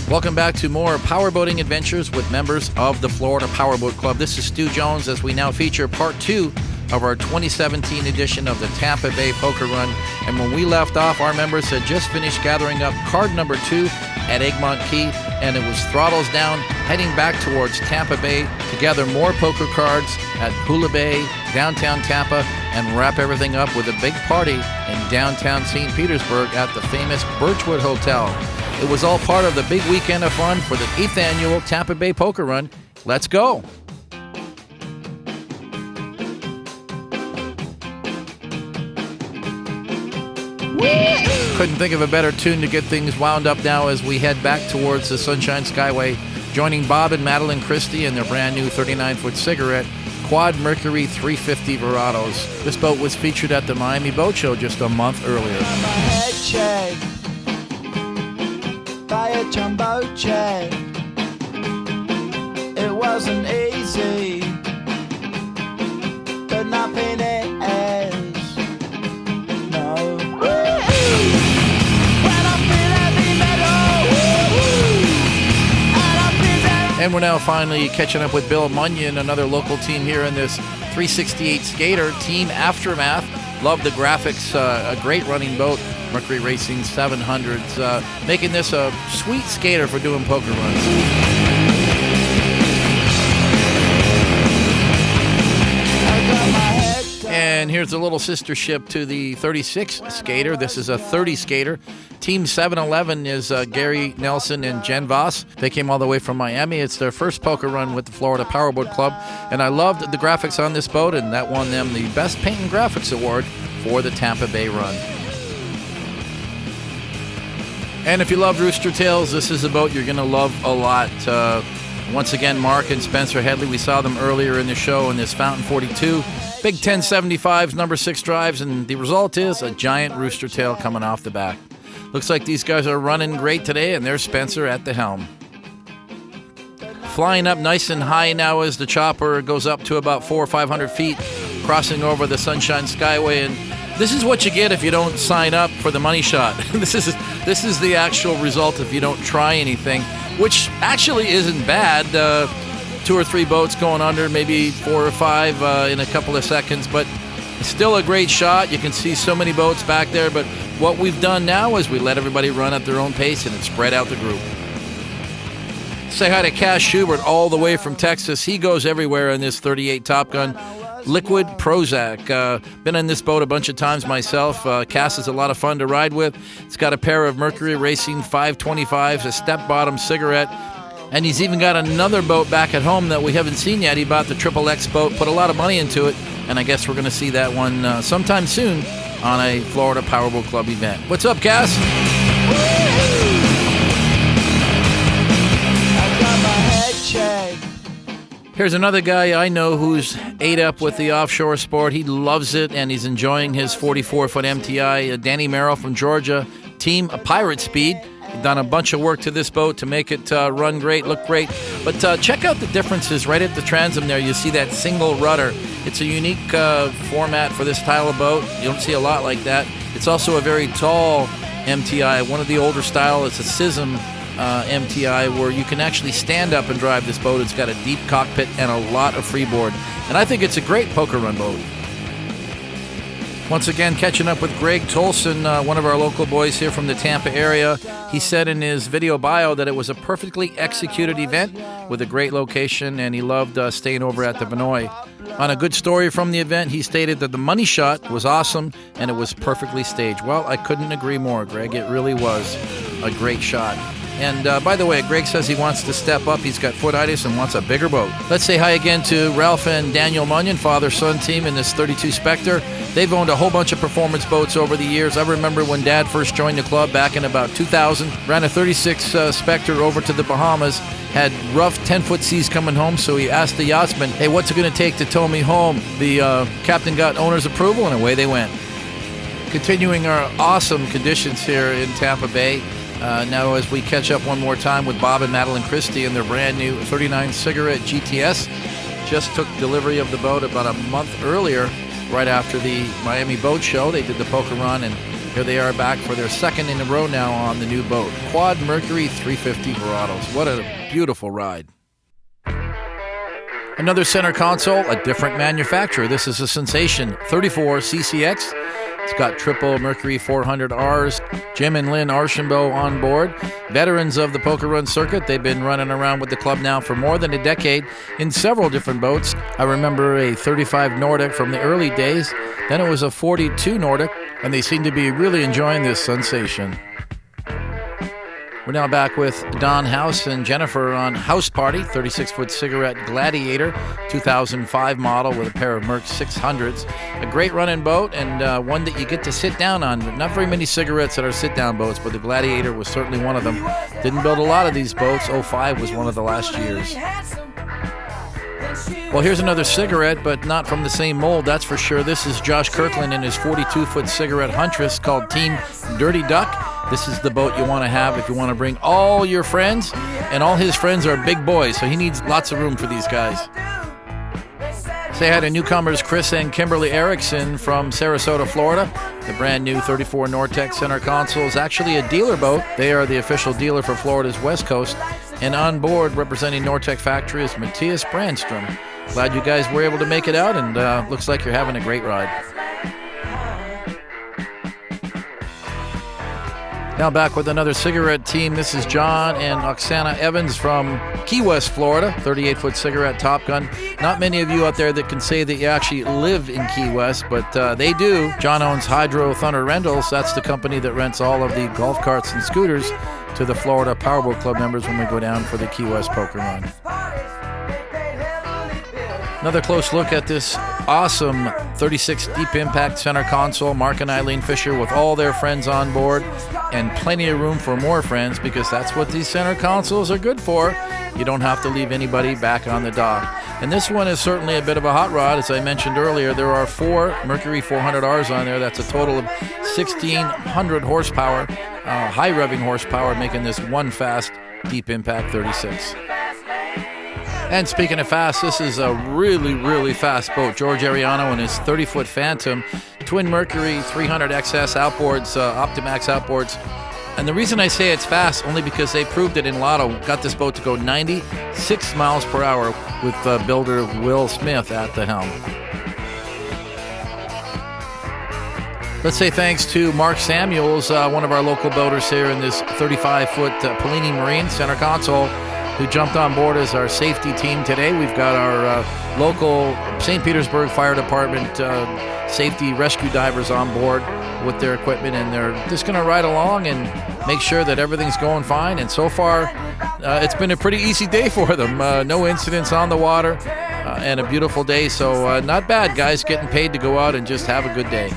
Welcome back to more powerboating adventures with members of the Florida Powerboat Club. This is Stu Jones as we now feature part 2 of our 2017 edition of the Tampa Bay Poker Run. And when we left off, our members had just finished gathering up card number 2 at Egmont Key, and it was throttles down, heading back towards Tampa Bay to gather more poker cards at Hula Bay, downtown Tampa, and wrap everything up with a big party in downtown St. Petersburg at the famous Birchwood Hotel. It was all part of the big weekend of fun for the 8th annual Tampa Bay Poker Run. Let's go. Couldn't think of a better tune to get things wound up now as we head back towards the Sunshine Skyway, joining Bob and Madeline Christie in their brand new 39-foot cigarette Quad Mercury 350 Verados. This boat was featured at the Miami Boat Show just a month earlier. By a jumbo jet, it wasn't easy, but nothing is. No. And we're now finally catching up with Bill Munyon, another local team here in this 368 Skater Team Aftermath. Love the graphics, a great running boat. Mercury Racing 700s, making this a sweet skater for doing poker runs. And here's a little sister ship to the 36 Skater. This is a 30 Skater. Team 711 is Gary Nelson and Jen Voss. They came all the way from Miami. It's their first poker run with the Florida Powerboat Club. And I loved the graphics on this boat, and that won them the Best Paint and Graphics Award for the Tampa Bay run. And if you love Rooster Tails, this is a boat you're going to love a lot. Once again, Mark and Spencer Headley, we saw them earlier in the show in this Fountain 42. Big 1075s, number 6 drives, and the result is a giant rooster tail coming off the back. Looks like these guys are running great today, and there's Spencer at the helm. Flying up nice and high now as the chopper goes up to about 400 or 500 feet, crossing over the Sunshine Skyway, and this is what you get if you don't sign up for the money shot. This is the actual result if you don't try anything, which actually isn't bad. 2 or 3 boats going under, maybe 4 or 5 in a couple of seconds, but it's still a great shot. You can see so many boats back there, but what we've done now is we let everybody run at their own pace and it spread out the group. Say hi to Cass Schubert all the way from Texas. He goes everywhere in this 38 Top Gun. Liquid Prozac. Been in this boat a bunch of times myself. Cass is a lot of fun to ride with. It's got a pair of Mercury Racing 525s, a step-bottom cigarette, and he's even got another boat back at home that we haven't seen yet. He bought the Triple X boat, put a lot of money into it, and I guess we're going to see that one sometime soon on a Florida Powerboat Club event. What's up, Cass? I got my head checked. Here's another guy I know who's ate up with the offshore sport. He loves it, and he's enjoying his 44-foot MTI. Danny Merrill from Georgia, Team Pirate Speed. He's done a bunch of work to this boat to make it run great, look great. But check out the differences right at the transom there. You see that single rudder. It's a unique format for this style of boat. You don't see a lot like that. It's also a very tall MTI. One of the older style, it's a SISM MTI where you can actually stand up and drive this boat. It's got a deep cockpit and a lot of freeboard. And I think it's a great poker run boat. Once again, catching up with Greg Tolson, one of our local boys here from the Tampa area. He said in his video bio that it was a perfectly executed event with a great location, and he loved staying over at the Vinoy. On a good story from the event, he stated that the money shot was awesome and it was perfectly staged. Well, I couldn't agree more, Greg. It really was a great shot. And by the way, Greg says he wants to step up. He's got foot-itis and wants a bigger boat. Let's say hi again to Ralph and Daniel Munyon, father-son team in this 32 Spectre. They've owned a whole bunch of performance boats over the years. I remember when Dad first joined the club back in about 2000, ran a 36 Spectre over to the Bahamas, had rough 10-foot seas coming home, so he asked the yachtsman, hey, what's it going to take to tow me home? The captain got owner's approval, and away they went. Continuing our awesome conditions here in Tampa Bay. Now as we catch up one more time with Bob and Madeline Christie in their brand new 39 Cigarette GTS. Just took delivery of the boat about a month earlier, right after the Miami Boat Show. They did the poker run and Here they are back for their second in a row now on the new boat. Quad Mercury 350 Verados. What a beautiful ride. Another center console, a different manufacturer. This is a Sensation 34 CCX. It's got triple Mercury 400Rs. Jim and Lynn Archambault on board. Veterans of the poker run circuit. They've been running around with the club now for more than a decade in several different boats. I remember a 35 Nordic from the early days. Then it was a 42 Nordic, and they seem to be really enjoying this Sensation. We're now back with Don House and Jennifer on House Party, 36-foot cigarette Gladiator, 2005 model with a pair of Merc 600s. A great running boat and one that you get to sit down on. Not very many cigarettes that are sit-down boats, but the Gladiator was certainly one of them. Didn't build a lot of these boats. 05 was one of the last years. Well, here's another cigarette, but not from the same mold, that's for sure. This is Josh Kirkland in his 42-foot cigarette Huntress called Team Dirty Duck. This is the boat you want to have if you want to bring all your friends, and all his friends are big boys, so he needs lots of room for these guys. Say hi to newcomers Chris and Kimberly Erickson from Sarasota, Florida. The brand new 34 Nortec center console is actually a dealer boat. They are the official dealer for Florida's West Coast. And on board, representing Nortec Factory, is Matthias Brandstrom. Glad you guys were able to make it out, and looks like you're having a great ride. Now back with another cigarette team. This is John and Oksana Evans from Key West, Florida. 38-foot cigarette Top Gun. Not many of you out there that can say that you actually live in Key West, but they do. John owns Hydro Thunder Rentals. That's the company that rents all of the golf carts and scooters to the Florida Powerboat Club members when we go down for the Key West poker run. Another close look at this awesome 36 deep impact center console. Mark and Eileen Fisher with all their friends on board and plenty of room for more friends, because that's what these center consoles are good for. You don't have to leave anybody back on the dock. And this one is certainly a bit of a hot rod. As I mentioned earlier, there are 4 Mercury 400Rs on there. That's a total of 1,600 horsepower, high revving horsepower, making this one fast deep impact 36. And speaking of fast, this is a really, really fast boat. George Ariano and his 30-foot Phantom, twin Mercury 300 XS outboards, Optimax outboards. And the reason I say it's fast, only because they proved it in Lotto. Got this boat to go 96 miles per hour with builder Will Smith at the helm. Let's say thanks to Mark Samuels, one of our local boaters here in this 35-foot Pellini Marine center console, who jumped on board as our safety team today. We've got our local St. Petersburg Fire Department safety rescue divers on board with their equipment, and they're just going to ride along and make sure that everything's going fine. And so far, it's been a pretty easy day for them. No incidents on the water, and a beautiful day. So not bad, guys, getting paid to go out and just have a good day.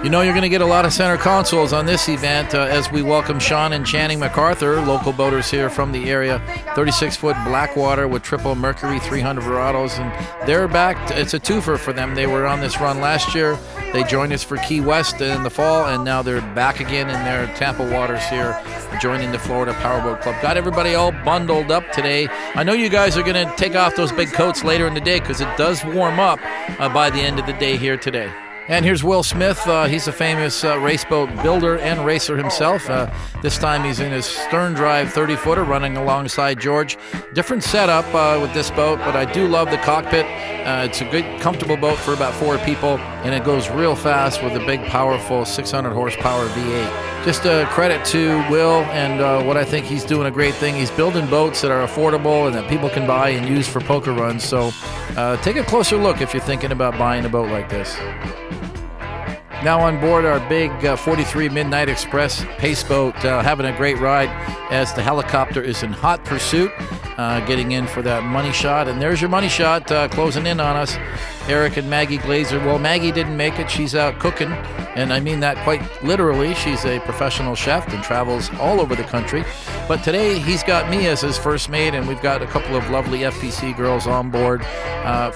You know you're going to get a lot of center consoles on this event as we welcome Sean and Channing MacArthur, local boaters here from the area. 36-foot Blackwater with triple Mercury 300 Verados, and they're back. It's a twofer for them. They were on this run last year. They joined us for Key West in the fall, and now they're back again in their Tampa waters here, joining the Florida Powerboat Club. Got everybody all bundled up today. I know you guys are going to take off those big coats later in the day, because it does warm up by the end of the day here today. And here's Will Smith. He's a famous race boat builder and racer himself. This time he's in his stern drive 30-footer running alongside George. Different setup with this boat, but I do love the cockpit. It's a good, comfortable boat for about 4 people, and it goes real fast with a big, powerful 600 horsepower V8. Just a credit to Will, and what I think he's doing a great thing. He's building boats that are affordable and that people can buy and use for poker runs. So take a closer look if you're thinking about buying a boat like this. Now on board our big 43 Midnight Express pace boat, having a great ride as the helicopter is in hot pursuit, getting in for that money shot. And there's your money shot closing in on us. Eric and Maggie Glazer. Well, Maggie didn't make it. She's out cooking, and I mean that quite literally. She's a professional chef and travels all over the country. But today he's got me as his first mate, and we've got a couple of lovely FPC girls on board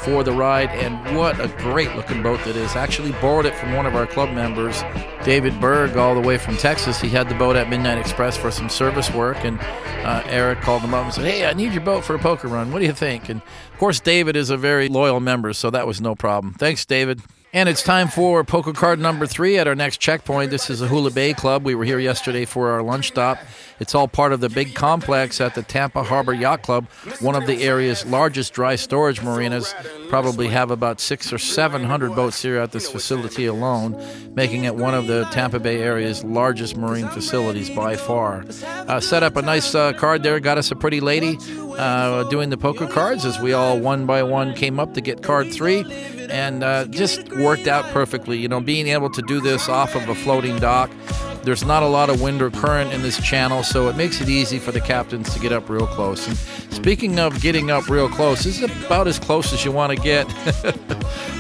for the ride. And what a great looking boat that is. Actually borrowed it from one of our club members, David Berg, all the way from Texas. He had the boat at Midnight Express for some service work, and Eric called him up and said, "Hey, I need your boat for a poker run. What do you think?" And of course, David is a very loyal member, so that was no problem. Thanks, David. And it's time for poker card number 3 at our next checkpoint. This is the Hula Bay Club. We were here yesterday for our lunch stop. It's all part of the big complex at the Tampa Harbor Yacht Club, one of the area's largest dry storage marinas. Probably have about 600 or 700 boats here at this facility alone, making it one of the Tampa Bay area's largest marine facilities by far. Set up a nice card there, got us a pretty lady doing the poker cards as we all one by one came up to get card 3. And just worked out perfectly. You know, being able to do this off of a floating dock, there's not a lot of wind or current in this channel, so it makes it easy for the captains to get up real close. And speaking of getting up real close, this is about as close as you want to get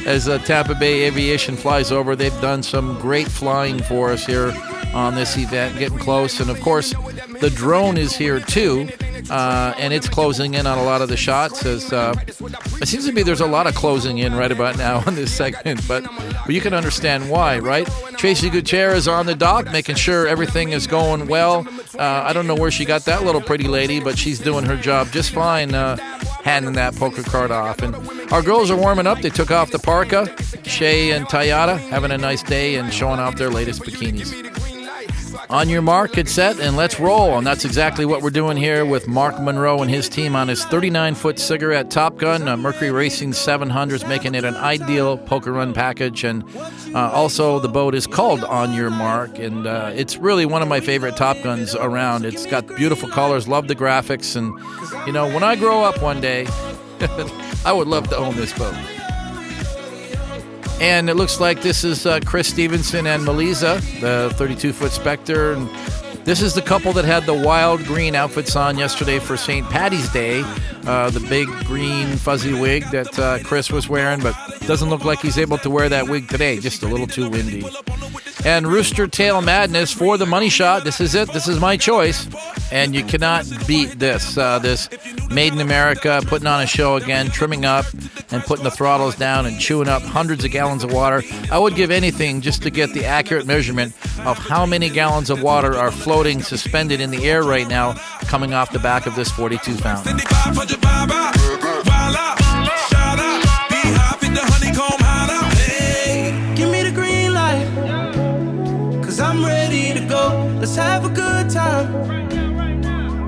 as Tampa Bay Aviation flies over. They've done some great flying for us here on this event, getting close. And, of course, the drone is here, too. And it's closing in on a lot of the shots. As it seems to be there's a lot of closing in right about now on this segment, but you can understand why, right? Tracy Gutierrez is on the dock, making sure everything is going well. I don't know where she got that little pretty lady, but she's doing her job just fine, handing that poker card off. And our girls are warming up. They took off the parka. Shay and Tayada having a nice day and showing off their latest bikinis. On your mark, get set, and let's roll. And that's exactly what we're doing here with Mark Monroe and his team on his 39-foot cigarette Top Gun, Mercury Racing 700s, making it an ideal poker run package. And also the boat is called On Your Mark, and it's really one of my favorite Top Guns around. It's got beautiful colors, love the graphics, and, you know, when I grow up one day, I would love to own this boat. And it looks like this is Chris Stevenson and Melissa, the 32-foot Spectre. And this is the couple that had the wild green outfits on yesterday for St. Paddy's Day. The big green fuzzy wig that Chris was wearing, but doesn't look like he's able to wear that wig today. Just a little too windy. And Rooster Tail Madness for the money shot. This is it. This is my choice. And you cannot beat this. This Made in America, putting on a show again, trimming up and putting the throttles down and chewing up hundreds of gallons of water. I would give anything just to get the accurate measurement of how many gallons of water are floating suspended in the air right now coming off the back of this 42 fountain. Give me the green light, 'cause I'm ready to go. Let's have a good time.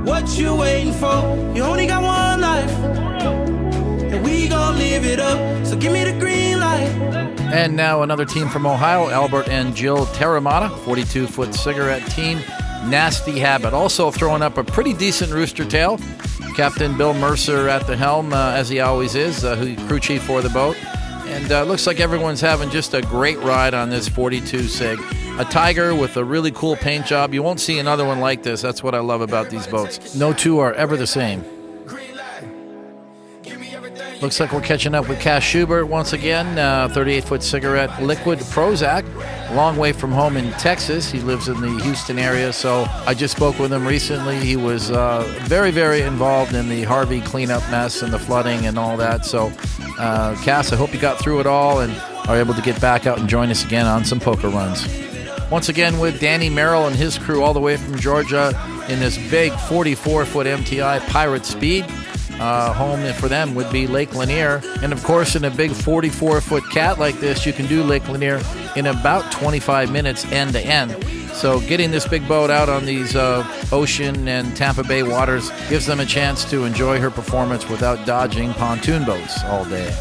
What you waiting for? You only got one life, and we gon' live it up. So give me the green light. And now another team from Ohio, Albert and Jill Terramata, 42-foot cigarette team, Nasty Habit. Also throwing up a pretty decent rooster tail. Captain Bill Mercer at the helm, as he always is, crew chief for the boat. And looks like everyone's having just a great ride on this 42 SIG. A Tiger with a really cool paint job. You won't see another one like this. That's what I love about these boats. No two are ever the same. Looks like we're catching up with Cass Schubert once again. 38-foot cigarette liquid Prozac. Long way from home in Texas. He lives in the Houston area, so I just spoke with him recently. He was very, very involved in the Harvey cleanup mess and the flooding and all that. So, Cass, I hope you got through it all and are able to get back out and join us again on some poker runs. Once again with Danny Merrill and his crew all the way from Georgia in this big 44-foot MTI Pirate Speed. Home for them would be Lake Lanier. And, of course, in a big 44-foot cat like this, you can do Lake Lanier in about 25 minutes end to end. So getting this big boat out on these ocean and Tampa Bay waters gives them a chance to enjoy her performance without dodging pontoon boats all day.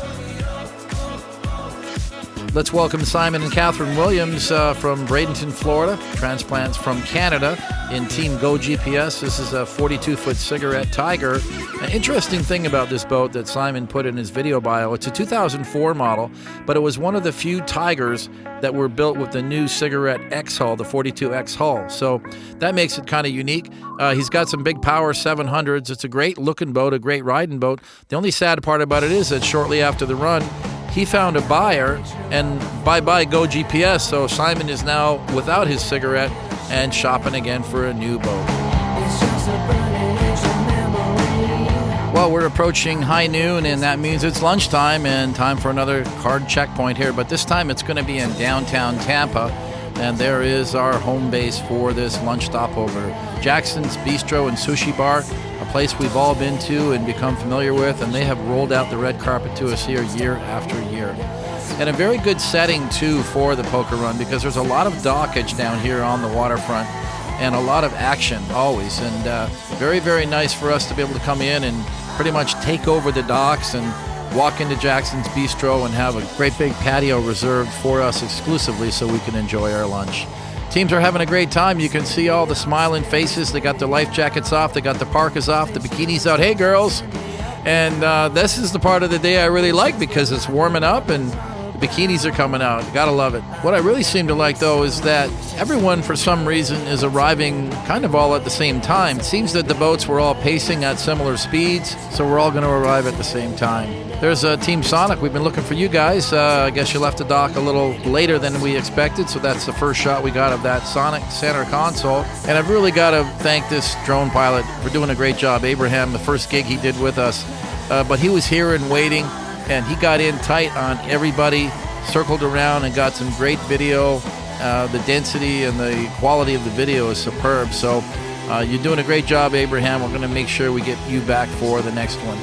Let's welcome Simon and Catherine Williams from Bradenton, Florida, transplants from Canada in Team Go GPS. This is a 42-foot cigarette Tiger. An interesting thing about this boat that Simon put in his video bio, it's a 2004 model, but it was one of the few Tigers that were built with the new cigarette X hull, the 42X hull. So that makes it kind of unique. He's got some big power 700s. It's a great looking boat, a great riding boat. The only sad part about it is that shortly after the run, he found a buyer, and bye-bye Go GPS, so Simon is now without his cigarette and shopping again for a new boat. Well, we're approaching high noon, and that means it's lunchtime and time for another card checkpoint here, but this time it's going to be in downtown Tampa, and there is our home base for this lunch stopover. Jackson's Bistro and Sushi Bar, a place we've all been to and become familiar with, and they have rolled out the red carpet to us here year after year. and a very good setting too for the poker run, because there's a lot of dockage down here on the waterfront and a lot of action always, and very, very nice for us to be able to come in and pretty much take over the docks and walk into Jackson's Bistro and have a great big patio reserved for us exclusively so we can enjoy our lunch. Teams are having a great time. You can see all the smiling faces. They got their life jackets off. They got the parkas off, the bikinis out. Hey, girls. And this is the part of the day I really like because it's warming up and the bikinis are coming out. Gotta love it. What I really seem to like, though, is that everyone, for some reason, is arriving kind of all at the same time. It seems that the boats were all pacing at similar speeds, so we're all going to arrive at the same time. There's Team Sonic. We've been looking for you guys. I guess you left the dock a little later than we expected, so that's the first shot we got of that Sonic center console. And I've really got to thank this drone pilot for doing a great job. Abraham, the first gig he did with us, but he was here and waiting, and he got in tight on everybody, circled around, and got some great video. The density and the quality of the video is superb. So you're doing a great job, Abraham. We're going to make sure we get you back for the next one.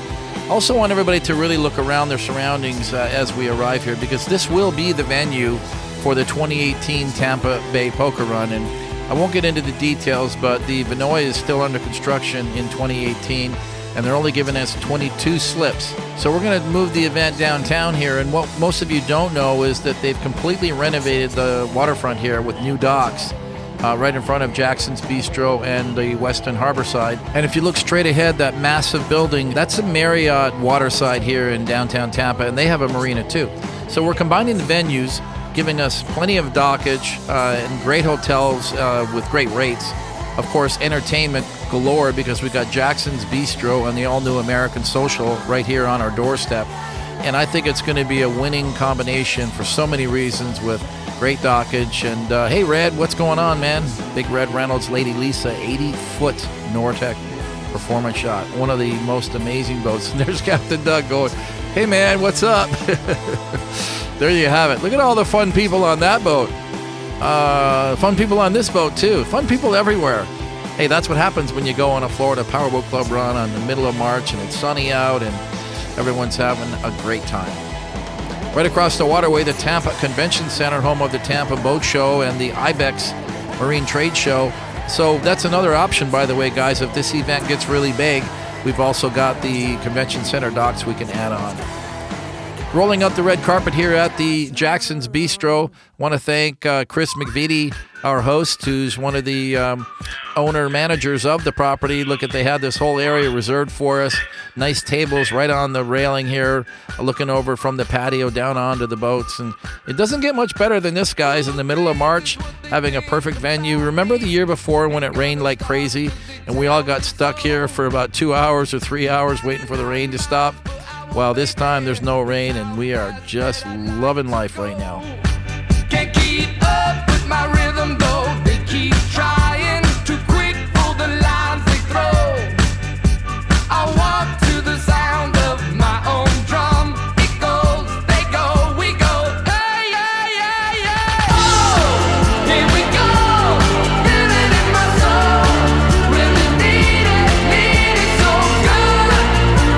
Also want everybody to really look around their surroundings as we arrive here, because this will be the venue for the 2018 Tampa Bay Poker Run. And I won't get into the details, but the Vinoy is still under construction in 2018, and they're only giving us 22 slips. So we're going to move the event downtown here, and what most of you don't know is that they've completely renovated the waterfront here with new docks. Right in front of Jackson's Bistro and the Weston Harbor side. And if you look straight ahead, that massive building, that's the Marriott waterside here in downtown Tampa, and they have a marina too. So we're combining the venues, giving us plenty of dockage and great hotels with great rates. Of course, entertainment galore, because we've got Jackson's Bistro and the all-new American Social right here on our doorstep. And I think it's going to be a winning combination for so many reasons, with great dockage. And hey, Red, what's going on, man? Big Red Reynolds, Lady Lisa, 80-foot Nortec performance yacht. One of the most amazing boats. And there's Captain Doug going, hey, man, what's up? There you have it. Look at all the fun people on that boat. Fun people on this boat, too. Fun people everywhere. Hey, that's what happens when you go on a Florida Powerboat Club run on the middle of March and it's sunny out and everyone's having a great time. Right across the waterway, the Tampa Convention Center, home of the Tampa Boat Show and the IBEX Marine Trade Show. So that's another option, by the way, guys. If this event gets really big, we've also got the Convention Center docks we can add on. Rolling up the red carpet here at the Jackson's Bistro. Want to thank Chris McVitie, our host, who's one of the owner-managers of the property. Look at, they had this whole area reserved for us. Nice tables right on the railing here, looking over from the patio down onto the boats. And it doesn't get much better than this, guys, in the middle of March, having a perfect venue. Remember the year before when it rained like crazy and we all got stuck here for about 2 hours or 3 hours waiting for the rain to stop? Well, this time there's no rain, and we are just loving life right now. Can't keep up with my rhythm though. They keep trying, too quick for the lines they throw. I walk to the sound of my own drum. It goes, they go, we go. Hey, yeah, yeah, yeah. Oh, here we go. Feel it in my soul. Really need it so good.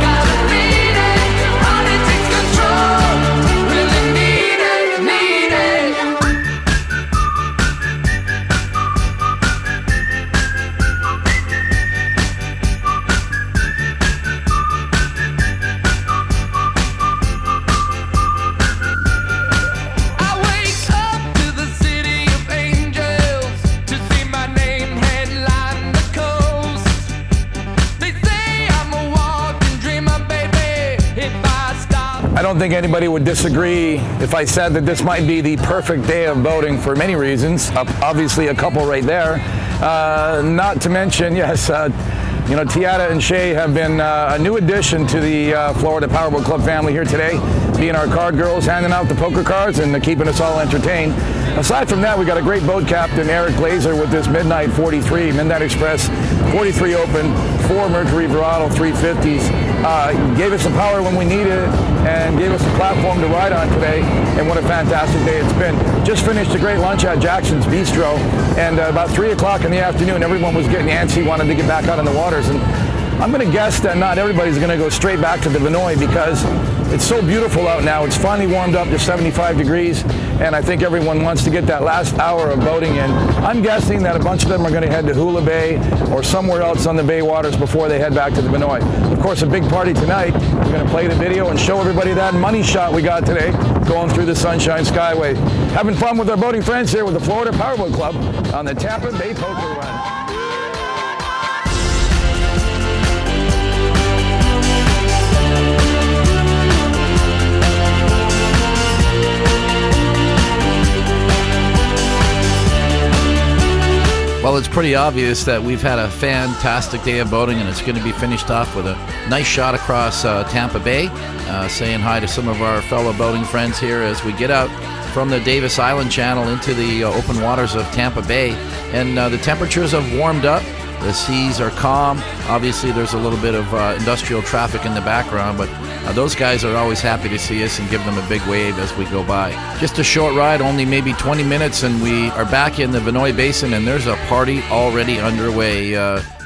Gotta beat it, on it takes control. Really need it, need it. I wake up to the city of angels to see my name headline the coast. They say I'm a walking dreamer, baby. If I stop. I don't think anybody would disagree if I said that this might be the perfect day of boating for many reasons. Obviously, a couple right there. Not to mention, yes, Tiata and Shay have been a new addition to the Florida Powerboat Club family here today, being our card girls, handing out the poker cards and keeping us all entertained. Aside from that, we got a great boat captain, Eric Glazer, with this Midnight 43, Midnight Express 43 Open, 4 Mercury Verado 350s. Gave us the power when we needed it and gave us a platform to ride on today, and what a fantastic day it's been. Just finished a great lunch at Jackson's Bistro, and about 3 o'clock in the afternoon, everyone was getting antsy, wanted to get back out on the waters, and I'm going to guess that not everybody's going to go straight back to the Vinoy because it's so beautiful out now. It's finally warmed up to 75 degrees, and I think everyone wants to get that last hour of boating in. I'm guessing that a bunch of them are going to head to Hula Bay or somewhere else on the bay waters before they head back to the Vinoy. Of course, a big party tonight. We're going to play the video and show everybody that money shot we got today going through the Sunshine Skyway. Having fun with our boating friends here with the Florida Powerboat Club on the Tampa Bay Poker Run. Well, it's pretty obvious that we've had a fantastic day of boating, and it's going to be finished off with a nice shot across Tampa Bay, saying hi to some of our fellow boating friends here as we get out from the Davis Island Channel into the open waters of Tampa Bay. And the temperatures have warmed up. The seas are calm. Obviously, there's a little bit of industrial traffic in the background, but those guys are always happy to see us and give them a big wave as we go by. Just a short ride, only maybe 20 minutes, and we are back in the Vinoy Basin, and there's a party already underway.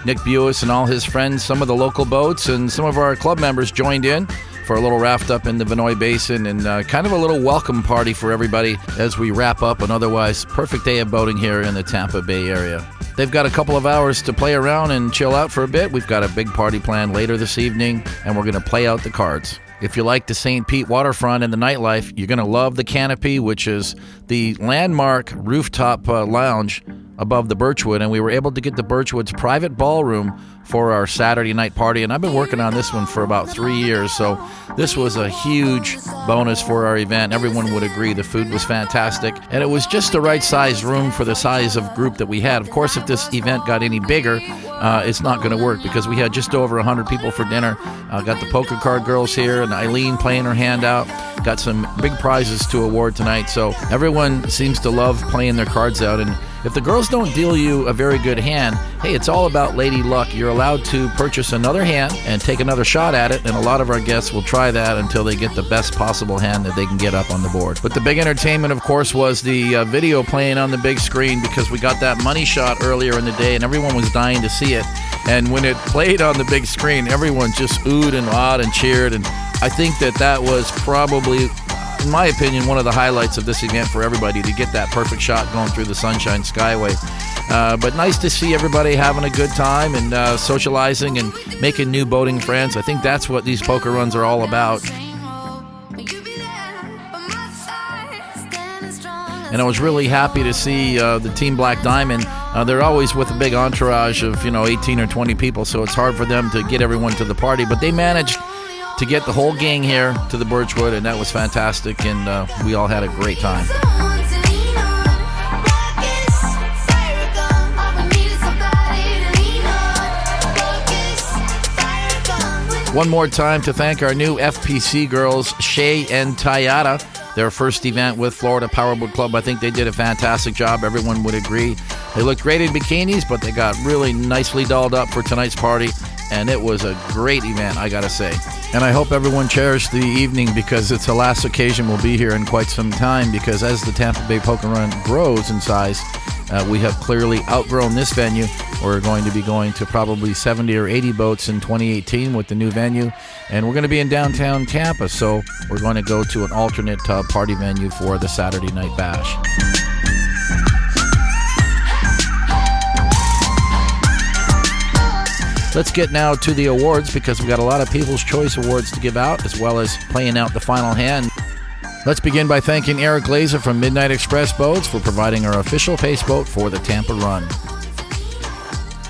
Nick Buis and all his friends, some of the local boats, and some of our club members joined in for a little raft up in the Vinoy Basin, and kind of a little welcome party for everybody as we wrap up an otherwise perfect day of boating here in the Tampa Bay area. They've got a couple of hours to play around and chill out for a bit. We've got a big party planned later this evening, and we're going to play out the cards. If you like the St. Pete waterfront and the nightlife, you're going to love the Canopy, which is the landmark rooftop lounge above the Birchwood, and we were able to get the Birchwood's private ballroom for our Saturday night party, and I've been working on this one for about 3 years, so this was a huge bonus for our event. Everyone would agree the food was fantastic, and it was just the right size room for the size of group that we had. Of course, if this event got any bigger, it's not going to work because we had just over 100 people for dinner. Got the poker card girls here, and Eileen playing her hand out. Got some big prizes to award tonight, so everyone seems to love playing their cards out. And if the girls don't deal you a very good hand, hey, it's all about lady luck. You're allowed to purchase another hand and take another shot at it, and a lot of our guests will try that until they get the best possible hand that they can get up on the board. But the big entertainment, of course, was the video playing on the big screen because we got that money shot earlier in the day, and everyone was dying to see it. And when it played on the big screen, everyone just oohed and awed and cheered, and I think that was probably, in my opinion, one of the highlights of this event for everybody, to get that perfect shot going through the Sunshine Skyway. But nice to see everybody having a good time and socializing and making new boating friends. I think that's what these poker runs are all about. And I was really happy to see the Team Black Diamond. They're always with a big entourage of 18 or 20 people, so it's hard for them to get everyone to the party. But they managed to get the whole gang here to the Birchwood, and that was fantastic, and we all had a great time. One more time to thank our new FPC girls, Shay and Tayada. Their first event with Florida Powerboat Club. I think they did a fantastic job. Everyone would agree. They looked great in bikinis, but they got really nicely dolled up for tonight's party, and it was a great event, I gotta say. And I hope everyone cherished the evening because it's the last occasion we'll be here in quite some time, because as the Tampa Bay Poker Run grows in size, we have clearly outgrown this venue. We're going to be going to probably 70 or 80 boats in 2018 with the new venue, and we're going to be in downtown Tampa, so we're going to go to an alternate party venue for the Saturday Night Bash. Let's get now to the awards, because we got a lot of People's Choice Awards to give out, as well as playing out the final hand. Let's begin by thanking Eric Glazer from Midnight Express Boats for providing our official pace boat for the Tampa Run.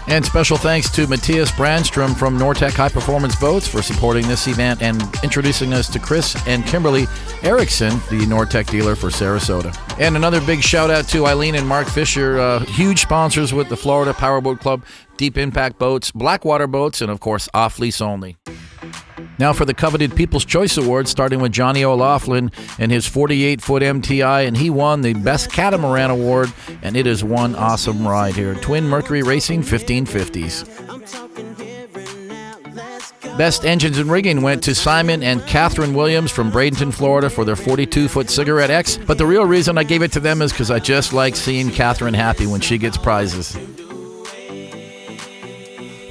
And special thanks to Matthias Brandstrom from Nortec High Performance Boats for supporting this event and introducing us to Chris and Kimberly Erickson, the Nortec dealer for Sarasota. And another big shout out to Eileen and Mark Fisher, huge sponsors with the Florida Powerboat Club, Deep Impact Boats, Blackwater Boats, and of course off lease only. Now for the coveted People's Choice Award, starting with Johnny O'Laughlin and his 48-foot MTI, and he won the Best Catamaran Award, and it is one awesome ride here. Twin Mercury Racing 1550s. Best Engines and Rigging went to Simon and Catherine Williams from Bradenton, Florida for their 42-foot Cigarette X, but the real reason I gave it to them is because I just like seeing Catherine happy when she gets prizes.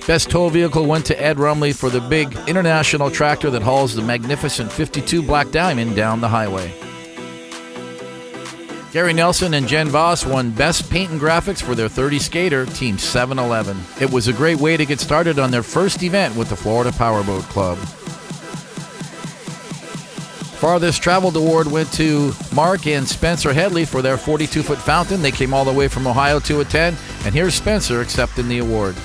Best tow vehicle went to Ed Rumley for the big international tractor that hauls the magnificent 52 Black Diamond down the highway. Gary Nelson and Jen Voss won Best Paint and Graphics for their 30 Skater, Team 711. It was a great way to get started on their first event with the Florida Powerboat Club. Farthest Traveled Award went to Mark and Spencer Headley for their 42-foot fountain. They came all the way from Ohio to attend, and here's Spencer accepting the award.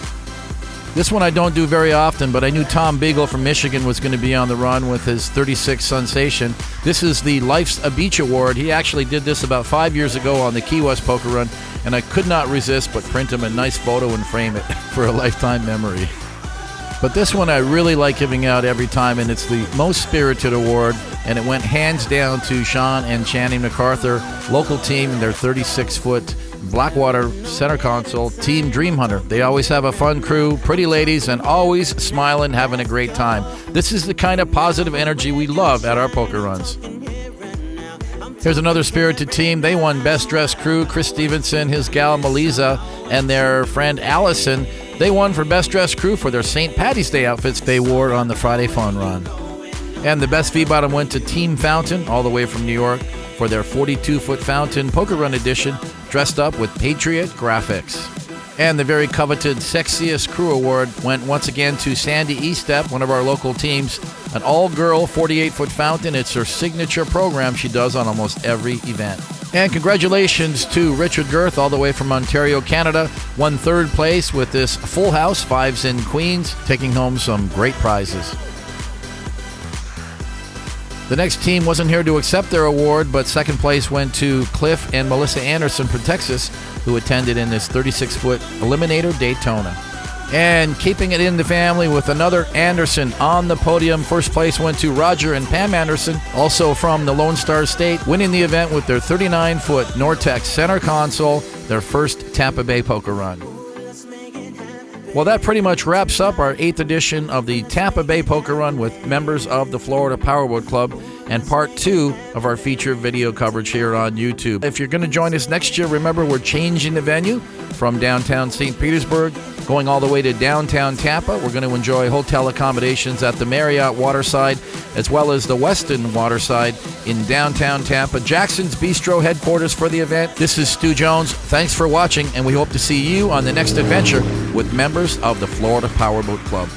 This one I don't do very often, but I knew Tom Beagle from Michigan was going to be on the run with his 36 Sensation. This is the Life's a Beach Award. He actually did this about 5 years ago on the Key West Poker Run, and I could not resist but print him a nice photo and frame it for a lifetime memory. But this one I really like giving out every time, and it's the Most Spirited Award, and it went hands down to Sean and Channing MacArthur, local team, their 36-foot Blackwater center console, Team Dream Hunter. They always have a fun crew, pretty ladies, and always smiling, having a great time. This is the kind of positive energy we love at our poker runs. Here's another spirited team. They won Best Dressed Crew. Chris Stevenson, his gal Melissa, and their friend Allison. They won for Best Dressed Crew for their St. Patty's Day outfits they wore on the Friday Fun Run. And the Best V-Bottom went to Team Fountain, all the way from New York, for their 42-foot Fountain Poker Run Edition, dressed up with Patriot graphics. And the very coveted Sexiest Crew Award went once again to Sandy Estep, one of our local teams, an all-girl 48-foot fountain. It's her signature program she does on almost every event. And congratulations to Richard Girth, all the way from Ontario, Canada, won third place with this full house, fives and queens, taking home some great prizes. The next team wasn't here to accept their award, but second place went to Cliff and Melissa Anderson from Texas, who attended in this 36-foot Eliminator Daytona. And keeping it in the family with another Anderson on the podium, first place went to Roger and Pam Anderson, also from the Lone Star State, winning the event with their 39-foot Nortex center console, their first Tampa Bay poker run. Well, that pretty much wraps up our 8th edition of the Tampa Bay Poker Run with members of the Florida Powerboat Club and part 2 of our feature video coverage here on YouTube. If you're going to join us next year, remember we're changing the venue from downtown St. Petersburg, going all the way to downtown Tampa. We're going to enjoy hotel accommodations at the Marriott Waterside, as well as the Westin Waterside in downtown Tampa. Jackson's Bistro headquarters for the event. This is Stu Jones. Thanks for watching, and we hope to see you on the next adventure with members of the Florida Powerboat Club.